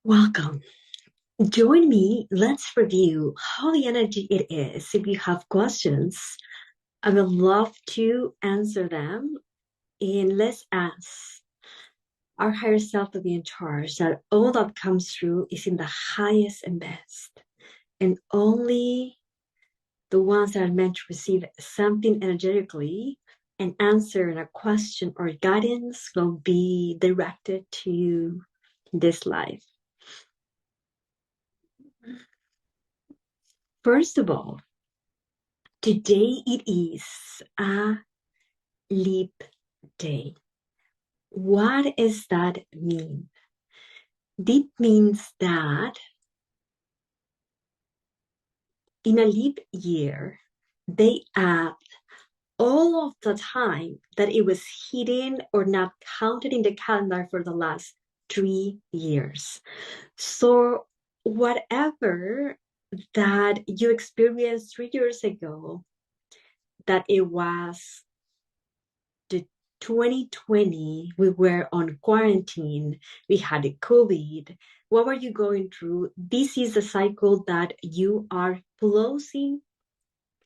Welcome. Join me. Let's review how the energy it is. If you have questions, I would love to answer them. And let's ask our higher self to be in charge that all that comes through is in the highest and best. And only the ones that are meant to receive something energetically and answer a question or guidance will be directed to this life. First of all, today it is a leap day. What does that mean? It means that in a leap year, they add all of the time that it was hidden or not counted in the calendar for the last 3 years. So whatever that you experienced 3 years ago, that it was the 2020, we were on quarantine, we had a COVID, what were you going through? This is a cycle that you are closing,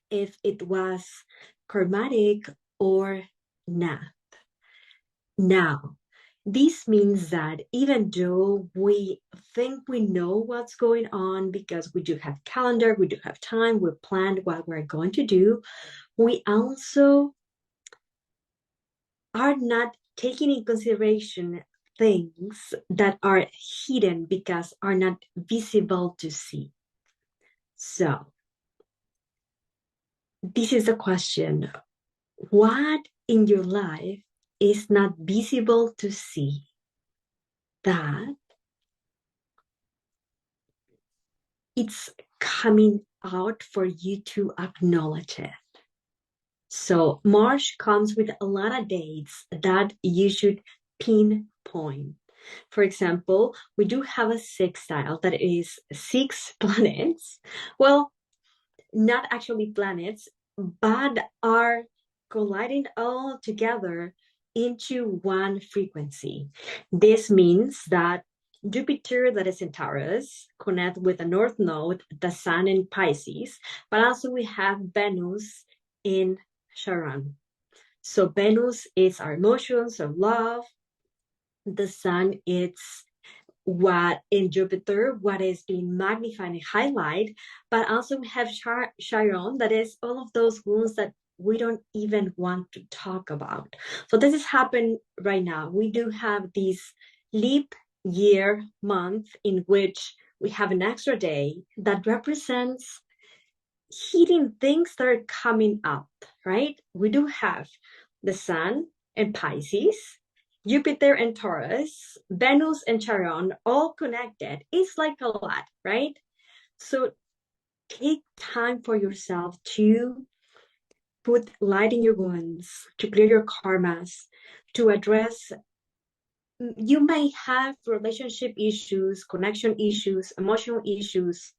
if it was karmatic or not. Now, this means that even though we think we know what's going on because we do have calendar, we do have time, we planned what we're going to do, we also are not taking in consideration things that are hidden because are not visible to see. So this is the question. What in your life is not visible to see that it's coming out for you to acknowledge it? So March comes with a lot of dates that you should pinpoint. For example, we do have a sextile that is 6 planets. Well, not actually planets, but are colliding all together into one frequency. This means that Jupiter, that is in Taurus, connect with the North Node, the Sun in Pisces, but also we have Venus in Charon. So Venus is our emotions, our love. The Sun is what in Jupiter, what is being magnified and highlighted, but also we have Chiron, that is all of those wounds that we don't even want to talk about. So this is happening right now. We do have this leap year month in which we have an extra day that represents hidden things that are coming up, right? We do have the Sun and Pisces, Jupiter and Taurus, Venus and Chiron, all connected. It's like a lot, right? So take time for yourself to put light in your wounds, to clear your karmas, to address. You may have relationship issues, connection issues, emotional issues,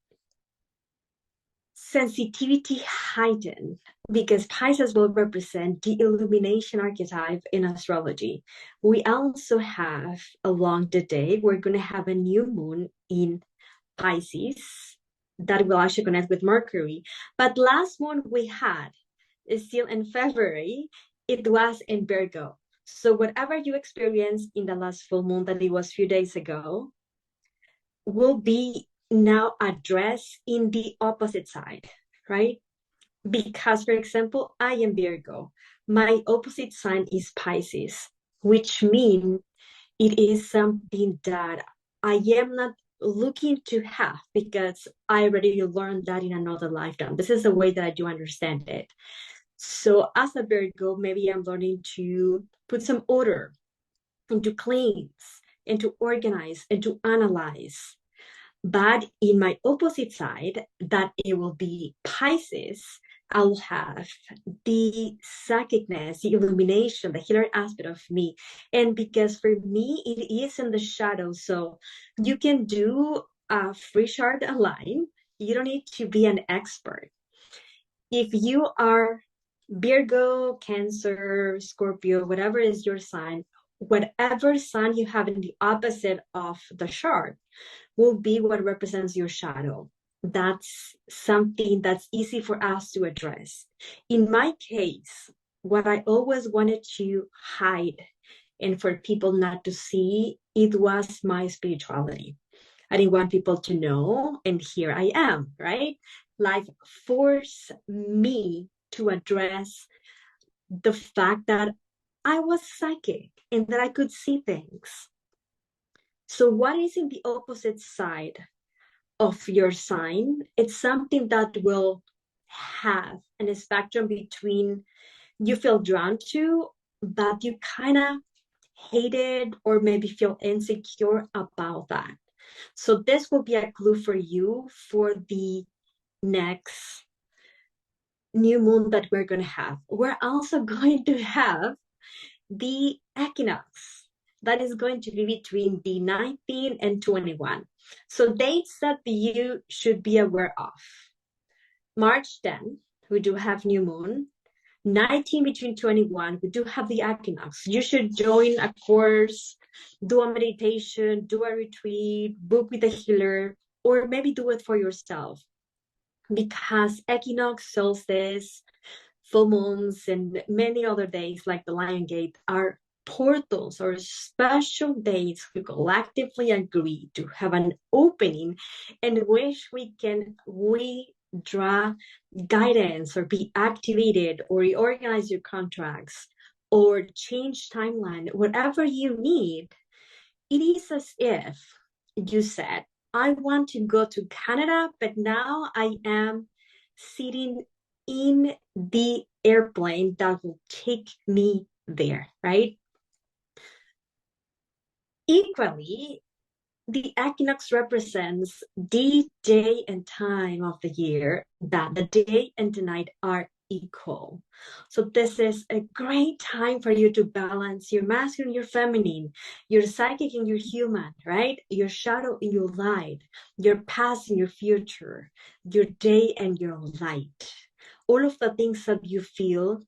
sensitivity heightened, because Pisces will represent the illumination archetype in astrology. We also have along the day, we're going to have a new moon in Pisces that will actually connect with Mercury. But last moon we had is still in February, it was in Virgo. So whatever you experienced in the last full moon that it was a few days ago will be now addressed in the opposite side, right? Because, for example, I am Virgo. My opposite sign is Pisces, which means it is something that I am not looking to have because I already learned that in another lifetime. This is the way that I do understand it. So as a Virgo, maybe I'm learning to put some order into cleanse and to organize and to analyze. But in my opposite side, that it will be Pisces, I'll have the psychicness, the illumination, the healer aspect of me. And because for me, it is in the shadow. So you can do a free chart online. You don't need to be an expert. If you are Virgo, Cancer, Scorpio, whatever is your sign, whatever sign you have in the opposite of the chart will be what represents your shadow. That's something that's easy for us to address. In my case, what I always wanted to hide and for people not to see, it was my spirituality. I didn't want people to know, and here I am, right? Life forced me to address the fact that I was psychic and that I could see things. So, what is in the opposite side of your sign? It's something that will have a spectrum between you feel drawn to, but you kind of hate it or maybe feel insecure about that. So, this will be a clue for you for the next new moon that we're going to have. We're also going to have the equinox that is going to be between the 19 and 21. So dates that you should be aware of. March 10, we do have new moon. 19 between 21, we do have the equinox. You should join a course, do a meditation, do a retreat, book with a healer, or maybe do it for yourself. Because equinox, solstice, full moons, and many other days like the Lion Gate are portals or special days we collectively agree to have an opening in which we can withdraw guidance or be activated or reorganize your contracts or change timeline, whatever you need. It is as if you said, I want to go to Canada, but now I am sitting in the airplane that will take me there, right? Equally, the equinox represents the day and time of the year that the day and the night are equal. So this is a great time for you to balance your masculine, your feminine, your psychic and your human, right? Your shadow and your light, your past and your future, your day and your light. All of the things that you feel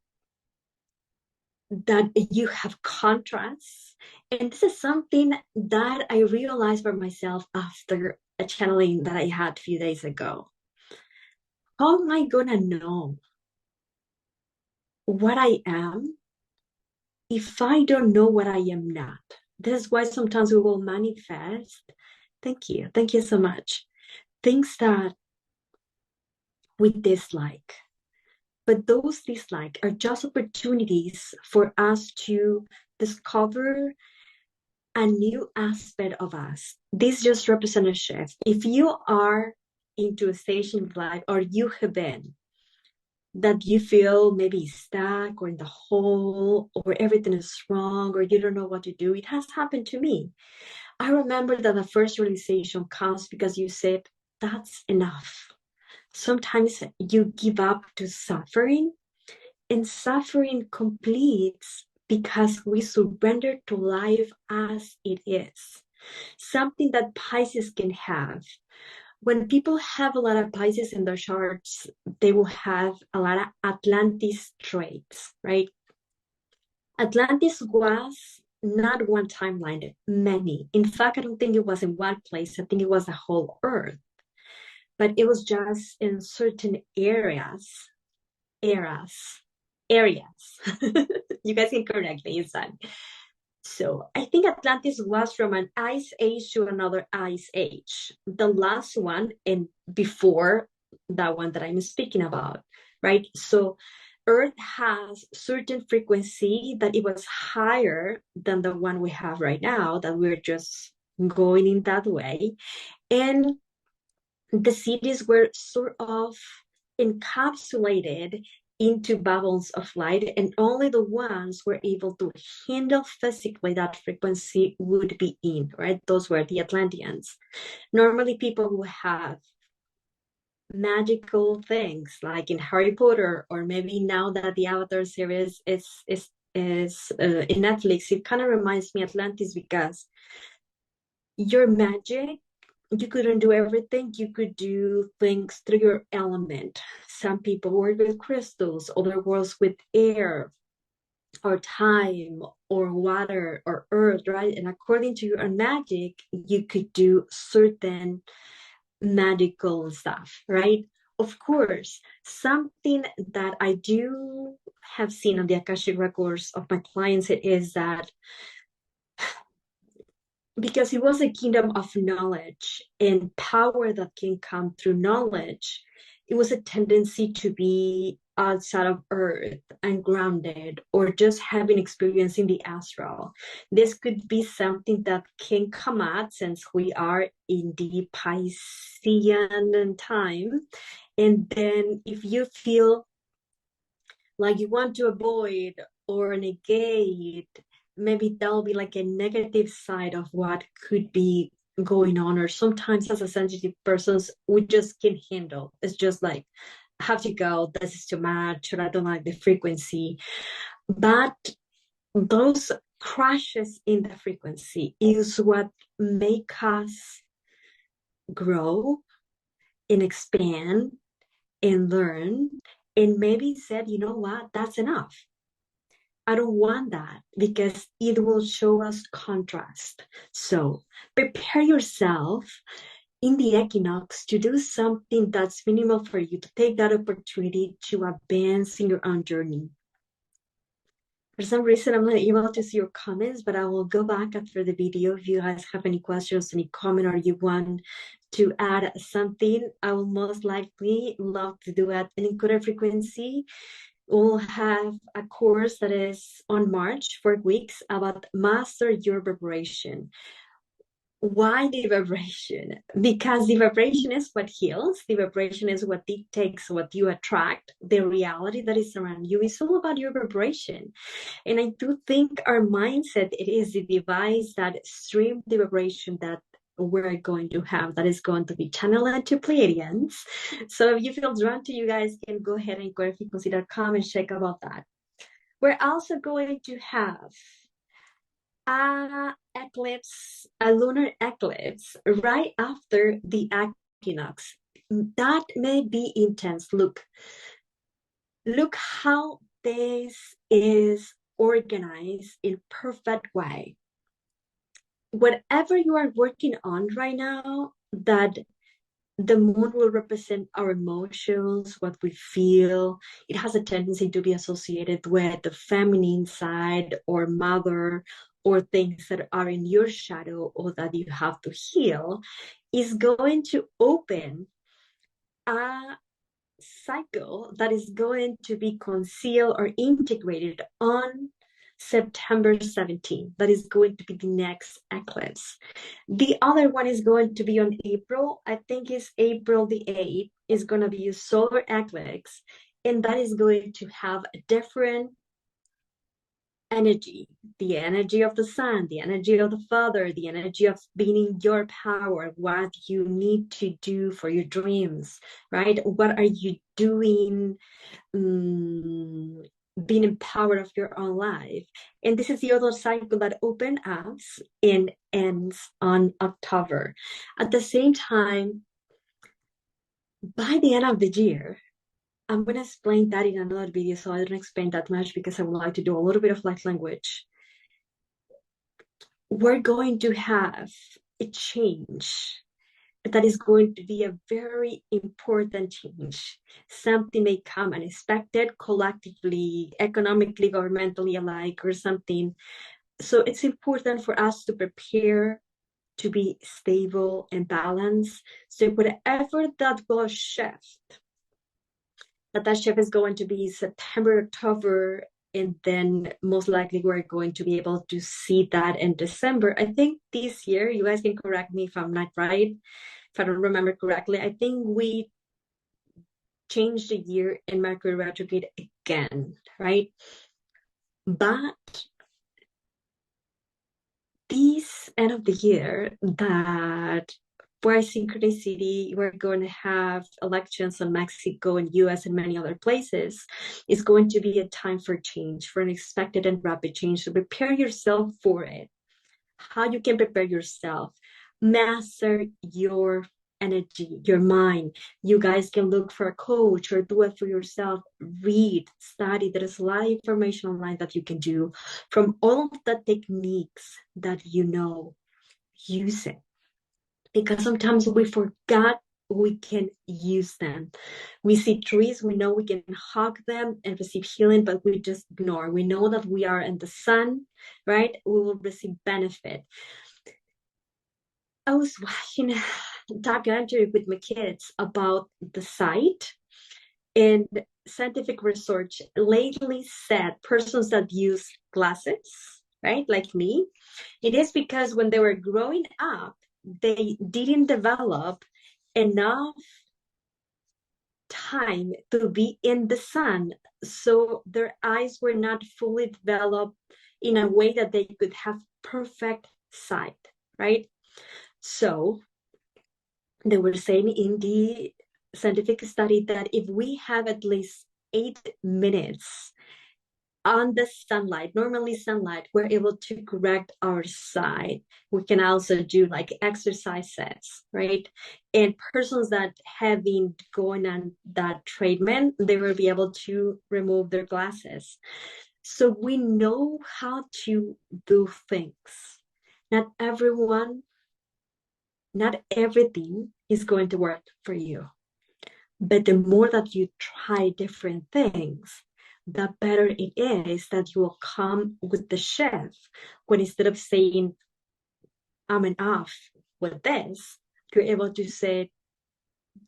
that you have contrasts. And this is something that I realized for myself after a channeling that I had a few days ago. How am I gonna know what I am if I don't know what I am not? This is why sometimes we will manifest. Thank you. Thank you so much. Things that we dislike. But those dislike are just opportunities for us to discover a new aspect of us. This just represents a shift. If you are into a stage in life, or you have been, that you feel maybe stuck or in the hole, or everything is wrong, or you don't know what to do, it has happened to me. I remember that the first realization comes because you said, that's enough. Sometimes you give up to suffering, and suffering completes because we surrender to life as it is. Something that Pisces can have. When people have a lot of Pisces in their charts, they will have a lot of Atlantis traits, right? Atlantis was not one timeline, many. In fact, I don't think it was in one place. I think it was the whole Earth. But it was just in certain areas. You guys can correct me, it's done. So I think Atlantis was from an ice age to another ice age. The last one and before that one that I'm speaking about, right? So Earth has certain frequency that it was higher than the one we have right now, that we're just going in that way. And the cities were sort of encapsulated into bubbles of light, and only the ones were able to handle physically that frequency would be in, right? Those were the Atlanteans. Normally people who have magical things like in Harry Potter, or maybe now that the Avatar series is in Netflix, it kind of reminds me Atlantis, because your magic, you couldn't do everything. You could do things through your element. Some people work with crystals, other works with air, or time or water or earth, right? And according to your magic, you could do certain magical stuff, right? Of course, something that I do have seen on the Akashic records of my clients it is that because it was a kingdom of knowledge and power that can come through knowledge, it was a tendency to be outside of earth and grounded or just having experience in the astral. This could be something that can come out since we are in the Piscean time. And then if you feel like you want to avoid or negate, maybe that'll be like a negative side of what could be going on. Or sometimes as a sensitive persons, we just can't handle. It's just like, I have to go, this is too much, or I don't like the frequency. But those crashes in the frequency is what make us grow and expand and learn and maybe said, you know what, that's enough. I don't want that because it will show us contrast. So prepare yourself in the equinox to do something that's minimal for you, to take that opportunity to advance in your own journey. For some reason, I'm not able to see your comments, but I will go back after the video. If you guys have any questions, any comment, or you want to add something, I will most likely love to do it in Encoded Frequency. We'll have a course that is on March, 4 weeks, about master your vibration. Why the vibration? Because the vibration is what heals. The vibration is what dictates what you attract. The reality that is around you is all about your vibration. And I do think our mindset, it is the device that streams the vibration that we're going to have that is going to be channeled to Pleiadians. So if you feel drawn to, you guys can go ahead and go to frequency.com and check about that. We're also going to have a eclipse, a lunar eclipse right after the equinox. That may be intense. Look how this is organized in perfect way. Whatever you are working on right now, that the moon will represent our emotions, what we feel. It has a tendency to be associated with the feminine side or mother or things that are in your shadow or that you have to heal, is going to open a cycle that is going to be concealed or integrated on September 17th. That is going to be the next eclipse. The other one is going to be on April. I think it's April the 8th is going to be a solar eclipse. And that is going to have a different energy, the energy of the sun, the energy of the father, the energy of being in your power, what you need to do for your dreams, right? What are you doing being empowered of your own life? And this is the other cycle that opens up and ends on October. At the same time, by the end of the year, I'm going to explain that in another video, so I don't explain that much because I would like to do a little bit of light language. We're going to have a change that is going to be a very important change. Something may come unexpected, collectively, economically, governmentally alike, or something. So it's important for us to prepare to be stable and balanced. So whatever that will shift, that shift is going to be September, October, and then most likely we're going to be able to see that in December. I think this year, you guys can correct me if I'm not right, if I don't remember correctly, I think we changed the year in Mercury retrograde again, right? But this end of the year, that for synchronicity, we're going to have elections in Mexico and US and many other places, is going to be a time for change, for an expected and rapid change. So prepare yourself for it. How you can prepare yourself. Master your energy, your mind. You guys can look for a coach or do it for yourself. Read, study. There is a lot of information online that you can do from all of the techniques that you know. Use it, because sometimes we forgot we can use them. We see trees, we know we can hug them and receive healing, but we just ignore. We know that we are in the sun, right? We will receive benefit. I was watching a documentary with my kids about the sight, and scientific research lately said persons that use glasses, right, like me, it is because when they were growing up, they didn't develop enough time to be in the sun. So their eyes were not fully developed in a way that they could have perfect sight, right? So they were saying in the scientific study that if we have at least 8 minutes on the sunlight, normally sunlight, we're able to correct our sight. We can also do like exercises, right? And persons that have been going on that treatment, they will be able to remove their glasses. So we know how to do things. Not everyone, not everything is going to work for you. But the more that you try different things, the better it is that you will come with the shift. When instead of saying, I'm enough with this, you're able to say,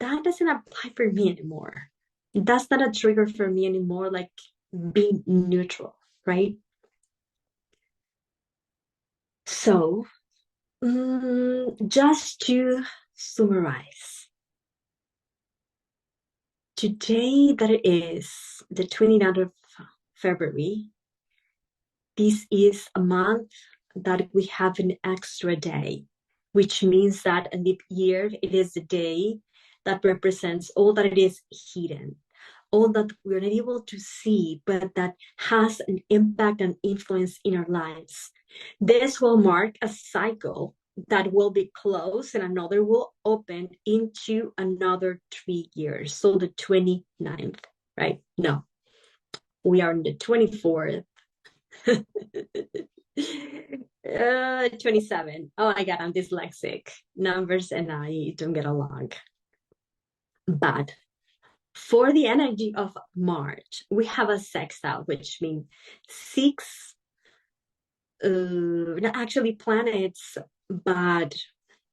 that doesn't apply for me anymore. That's not a trigger for me anymore, like being neutral, right? So, just to summarize, today that it is the 29th of February, this is a month that we have an extra day, which means that a leap year, it is the day that represents all that it is hidden, all that we're not able to see, but that has an impact and influence in our lives. This will mark a cycle that will be closed and another will open into another 3 years. So the 29th, right? No, we are on the 24th. 27. Oh my God, I'm dyslexic. Numbers and I don't get along. But for the energy of March, we have a sextile, which means six, not actually planets, but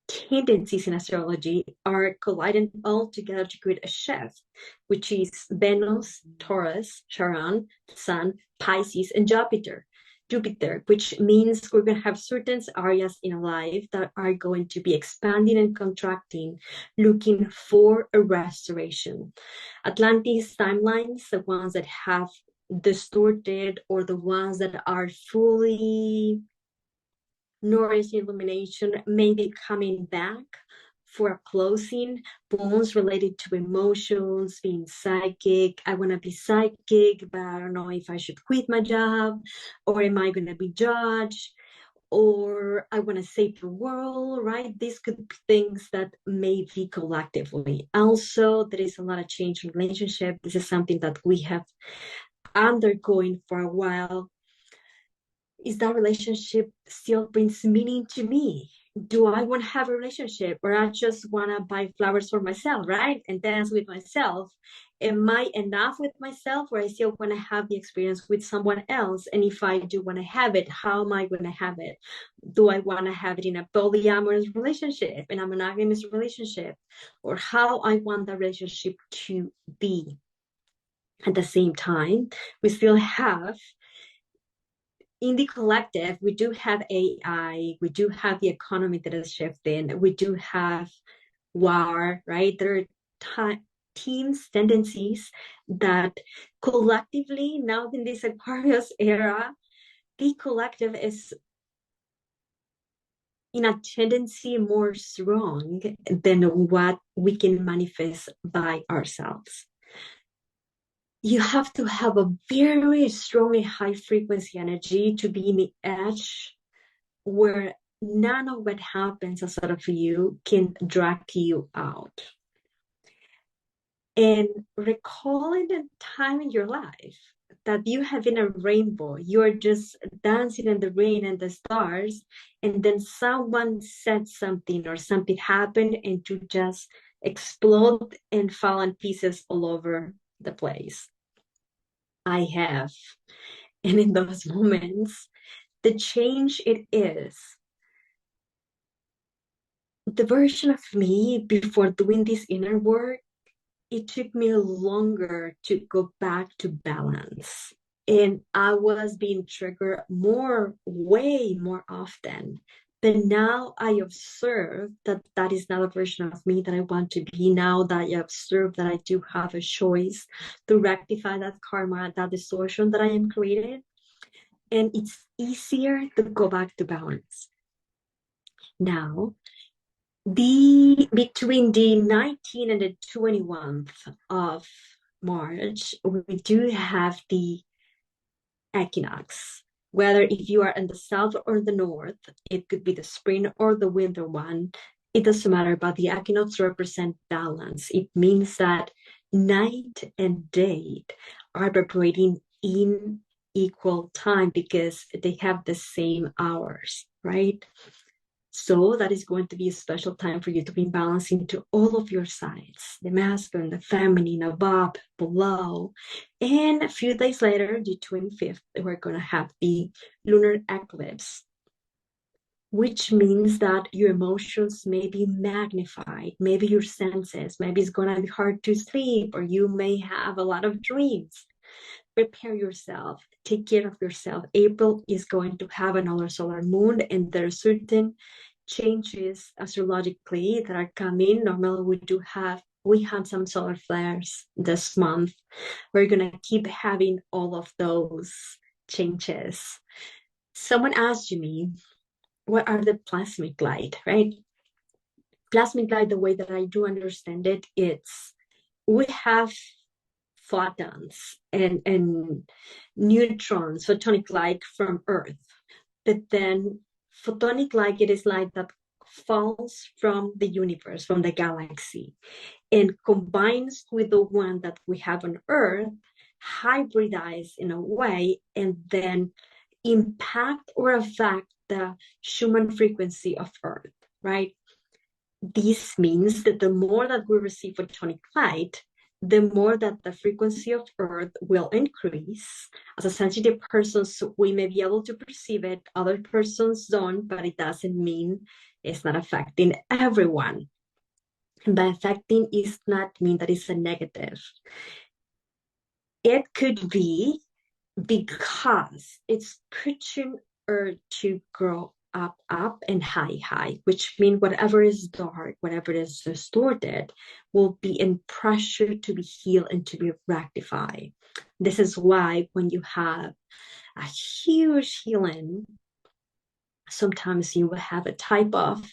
tendencies in astrology are colliding all together to create a shift, which is Venus, Taurus, Charon, Sun, Pisces, and Jupiter. Jupiter, which means we're going to have certain areas in our life that are going to be expanding and contracting, looking for a restoration. Atlantis timelines, the ones that have distorted or the ones that are fully nourished illumination, may be coming back for a closing. Bones related to emotions, being psychic. I want to be psychic, but I don't know if I should quit my job, or am I going to be judged, or I want to save the world, right? These could be things that may be collectively. Also, there is a lot of change in relationship. This is something that we have undergoing for a while. Is that relationship still brings meaning to me? Do I want to have a relationship, or I just want to buy flowers for myself, right? And dance with myself? Am I enough with myself, or I still want to have the experience with someone else? And if I do want to have it, how am I going to have it? Do I want to have it in a polyamorous relationship, in a monogamous relationship, or how I want the relationship to be? At the same time, we still have in the collective, we do have AI, we do have the economy that is shifting, we do have war, right? There are teams, tendencies that collectively, now in this Aquarius era, the collective is in a tendency more strong than what we can manifest by ourselves. You have to have a very strong high frequency energy to be in the edge where none of what happens outside of you can drag you out. And recalling the time in your life that you have been a rainbow, you're just dancing in the rain and the stars, and then someone said something or something happened and you just explode and fall in pieces all over the place. I have. And in those moments, the change it is, the version of me before doing this inner work, it took me longer to go back to balance. And I was being triggered way more often. But now I observe that that is not a version of me that I want to be. Now that I observe that I do have a choice to rectify that karma, that distortion that I am created. And it's easier to go back to balance. Now, between the 19th and the 21st of March, we do have the equinox. Whether if you are in the south or the north, it could be the spring or the winter one. It doesn't matter, but the equinox represent balance. It means that night and day are vibrating in equal time because they have the same hours, right? So that is going to be a special time for you to be balancing to all of your sides, the masculine, the feminine, above, below. And a few days later, the 25th, we're going to have the lunar eclipse, which means that your emotions may be magnified, maybe your senses, maybe it's going to be hard to sleep, or you may have a lot of dreams. Prepare yourself, take care of yourself. April is going to have another solar moon, and there are certain changes astrologically that are coming. Normally we had some solar flares this month. We're gonna keep having all of those changes. Someone asked me, what are the plasmic light, right? Plasmic light, the way that I do understand it, it's we have photons and neutrons, photonic light from Earth. But then photonic light, it is light that falls from the universe, from the galaxy, and combines with the one that we have on Earth, hybridize in a way, and then impact or affect the Schumann frequency of Earth, right? This means that the more that we receive photonic light, the more that the frequency of Earth will increase. As a sensitive person, so we may be able to perceive it, other persons don't, but it doesn't mean it's not affecting everyone. And by affecting is not mean that it's a negative. It could be because it's pushing Earth to grow up and high, which means whatever is dark, whatever is distorted, will be in pressure to be healed and to be rectified. This is why when you have a huge healing, sometimes you will have a type of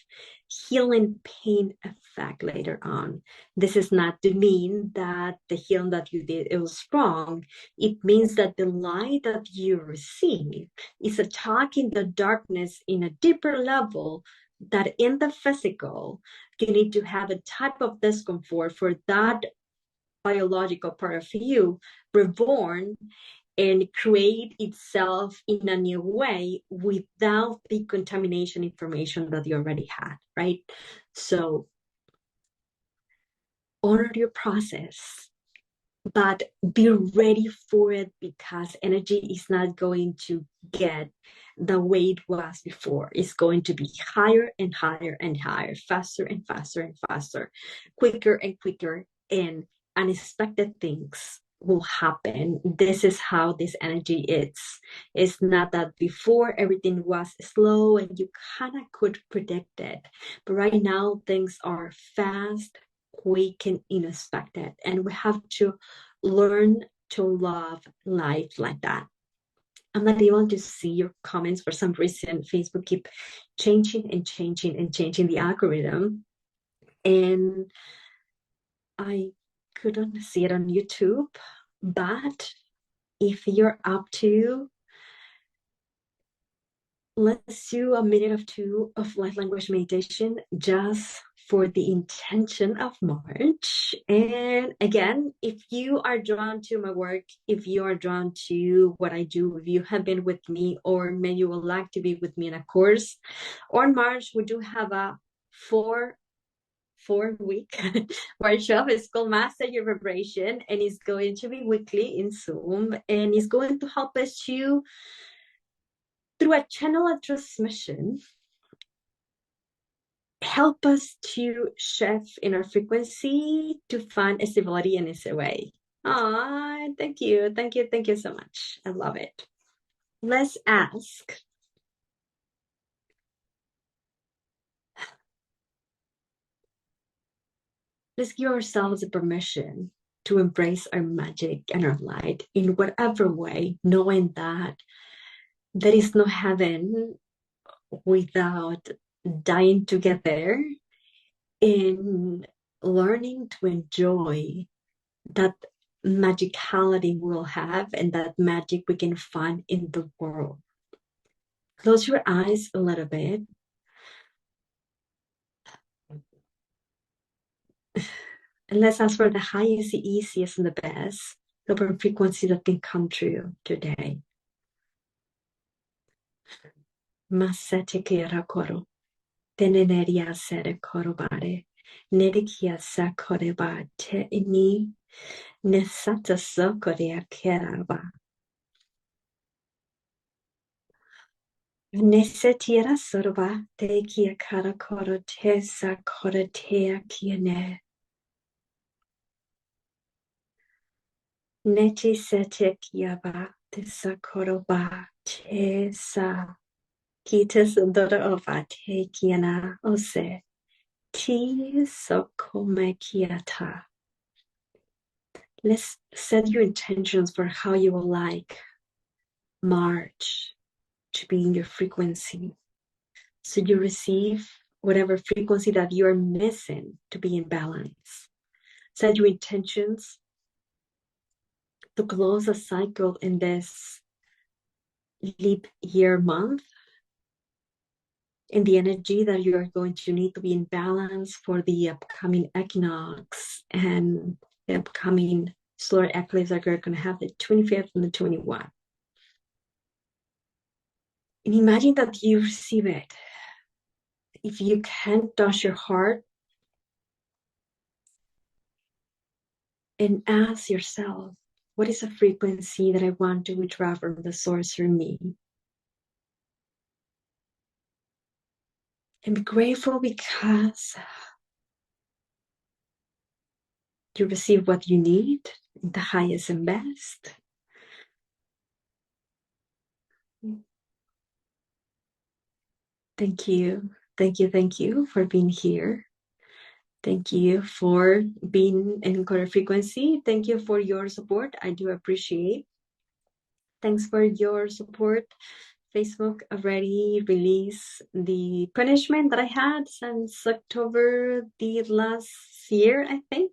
healing pain effect later on. This is not to mean that the healing that you did it was wrong. It means that the light that you receive is attacking the darkness in a deeper level, that in the physical you need to have a type of discomfort for that biological part of you reborn and create itself in a new way without the contamination information that you already had, right? So honor your process, but be ready for it, because energy is not going to get the way it was before. It's going to be higher and higher and higher, faster and faster and faster, quicker and quicker, and unexpected things will happen. This is how this energy is. It's not that before everything was slow and you kind of could predict it, but right now things are fast, quick, and unexpected, and we have to learn to love life like that. I'm not able to see your comments for some reason. Facebook keep changing and changing and changing the algorithm, and I couldn't see it on YouTube. But if you're up to let's do a minute or two of light language meditation just for the intention of March. And again, if you are drawn to my work, if you are drawn to what I do, if you have been with me, or maybe you would like to be with me in a course, on March, we do have a four-week workshop. It's called Master Your Vibration, and it's going to be weekly in Zoom, and it's going to help us to, through a channel of transmission, help us to shift in our frequency to find a stability in its way. Ah, thank you so much. I love it. Let's ask. Let's give ourselves the permission to embrace our magic and our light in whatever way, knowing that there is no heaven without dying to get there, in learning to enjoy that magicality we'll have and that magic we can find in the world. Close your eyes a little bit. And let's ask for the highest, the easiest, and the best open frequency that can come true today. Masete kera koro. Teneneria sere korobare. Nerikia sa koreba te ini. Nesata so korea keraba. Nesetira soroba te kia kara koro te sa koro te kiene. Neti sete kiaba te sa koroba te sa kita sundara ova te kiana ose ti sokome kiata. Let's set your intentions for how you would like March to be in your frequency, so you receive whatever frequency that you're missing to be in balance. Set your intentions to close a cycle in this leap year month, in the energy that you're going to need to be in balance for the upcoming equinox and the upcoming solar eclipse that you're going to have the 25th and the 21st. And imagine that you receive it. If you can't touch your heart, and ask yourself, what is a frequency that I want to withdraw from the source for me? And be grateful because you receive what you need, the highest and best. Thank you. Thank you for being here. Thank you for being in Encoded Frequency. Thank you for your support. I do appreciate. Thanks for your support. Facebook already released the punishment that I had since October the last year, I think.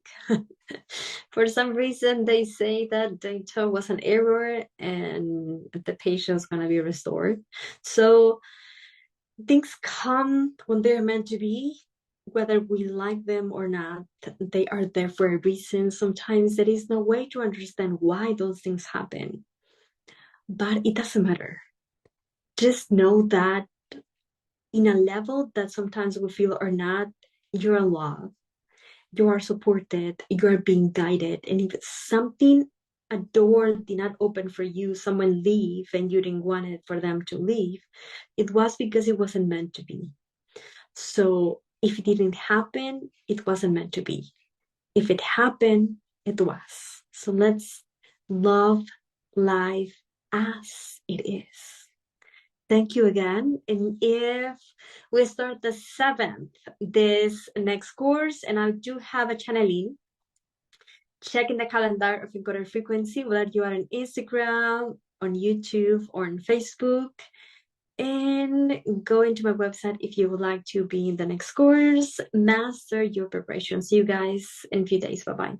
For some reason, they say that data was an error and the patient is going to be restored. So things come when they're meant to be, whether we like them or not. They are there for a reason. Sometimes there is no way to understand why those things happen, but it doesn't matter. Just know that in a level that sometimes we feel or not, you're loved, you are supported, you are being guided. And if it's something, a door did not open for you, someone leave and you didn't want it for them to leave, it was because it wasn't meant to be. So if it didn't happen, it wasn't meant to be. If it happened, it was. So let's love life as it is. Thank you again. And if we start the 7th, this next course, and I do have a channeling, check in the calendar of Encoded Frequency, whether you are on Instagram, on YouTube, or on Facebook, and go into my website if you would like to be in the next course. Master Your Preparation. See you guys in a few days. Bye-bye.